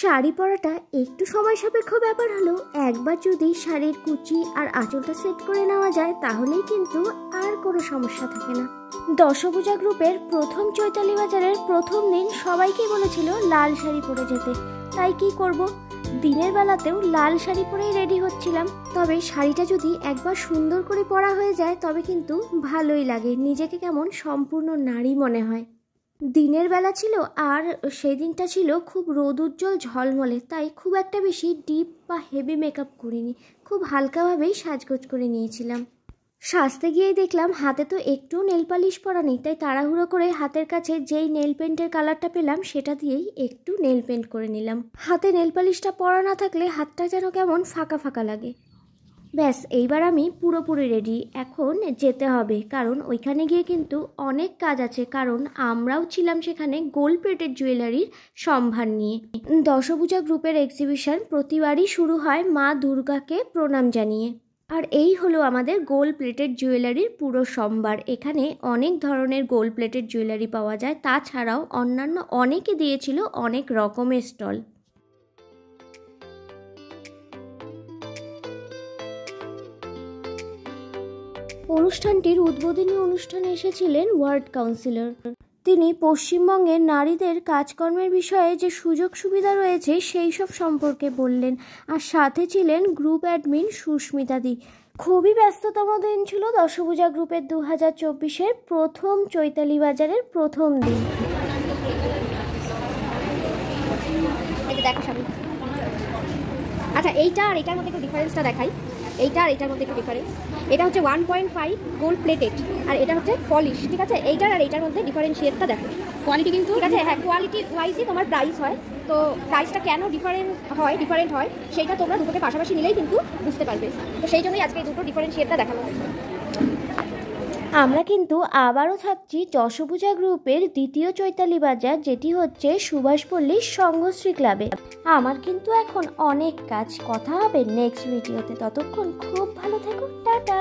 শাড়ি পরাটা একটু সময় সাপেক্ষ ব্যাপার হলেও একবার যদি শাড়ির কুচি আর আঁচলটা সেট করে নেওয়া যায় তাহলেই কিন্তু আর কোনো সমস্যা থাকে না। দশভুজা গ্রুপের প্রথম চৈতালি বাজারের প্রথম দিন সবাইকে বলেছিল লাল শাড়ি পরে যেতে, তাই কি করব, দিনের বেলাতেও লাল শাড়ি পরেই রেডি হচ্ছিলাম। তবে শাড়িটা যদি একবার সুন্দর করে পরা হয়ে যায় তবে কিন্তু ভালোই লাগে, নিজেকে কেমন সম্পূর্ণ নারী মনে হয়। দিনের বেলা ছিল আর সেই দিনটা ছিল খুব রোদুজ্জ্বল ঝলমলে, তাই খুব একটা বেশি ডিপ বা হেভি মেকআপ করিনি, খুব হালকাভাবেই সাজগোজ করে নিয়েছিলাম। সাজতে গিয়েই দেখলাম হাতে তো একটু নেল পালিশ পরা নেই, তাই তাড়াহুড়ো করে হাতের কাছে যেই নেল পেন্টের কালারটা পেলাম সেটা দিয়েই একটু নেল পেন্ট করে নিলাম। হাতে নেল পালিশটা পরা না থাকলে হাতটা যেন কেমন ফাঁকা ফাঁকা লাগে। ব্যাস, এইবার আমি পুরোপুরি রেডি, এখন যেতে হবে, কারণ ওইখানে গিয়ে কিন্তু অনেক কাজ আছে, কারণ আমরাও ছিলাম সেখানে গোল্ড প্লেটেড জুয়েলারির সম্ভার নিয়ে। দশভুজা গ্রুপের এক্সিবিশন প্রতিবারই শুরু হয় মা দুর্গাকে প্রণাম জানিয়ে, আর এই হলো আমাদের গোল্ড প্লেটেড জুয়েলারির পুরো সম্ভার। এখানে অনেক ধরনের গোল্ড প্লেটেড জুয়েলারি পাওয়া যায়, তাছাড়াও অন্যান্য অনেকে দিয়েছিল অনেক রকমের স্টল। অনুষ্ঠানটির উদ্বোধনী অনুষ্ঠানে এসেছিলেন ওয়ার্ড কাউন্সিলর। তিনি পশ্চিমবঙ্গের নারীদের কাজকর্মের বিষয়ে যে সুযোগ সুবিধা রয়েছে সেই সব সম্পর্কে বললেন, আর সাথে ছিলেন গ্রুপ অ্যাডমিন সুস্মিতা দি। খুবই ব্যস্ততম দিন ছিল দশভুজা গ্রুপের 2024-এর প্রথম চৈতালি বাজারের প্রথম দিন। আচ্ছা, এইটা আর এটার মধ্যে একটু ডিফারেন্সটা দেখাই। এইটা আর এটার মধ্যে একটু ডিফারেন্স, এটা হচ্ছে 1.5 গোল্ড প্লেটেড আর এটা হচ্ছে পলিশ, ঠিক আছে? এইটার আর এইটার মধ্যে ডিফারেন্সিয়েটটা দেখো। কোয়ালিটি কিন্তু ঠিক আছে, হ্যাঁ, কোয়ালিটি ওয়াইজই তোমার প্রাইস হয়, তো প্রাইসটা কেন ডিফারেন্ট হয় সেইটা তোমরা দুটোকে পাশাপাশি নিলেই কিন্তু বুঝতে পারবে। তো সেই জন্যই আজকে এই দুটো ডিফারেন্সিয়েটটা দেখানো হয়। আমরা কিন্তু আবারও থাকছি দশভুজা গ্রুপের দ্বিতীয় চৈতালি বাজার, যেটি হচ্ছে সুভাষপল্লীর সংঘশ্রী ক্লাবে। আমার কিন্তু এখন অনেক কাজ, কথা হবে নেক্সট ভিডিওতে, ততক্ষণ খুব ভালো থেকো, টাটা।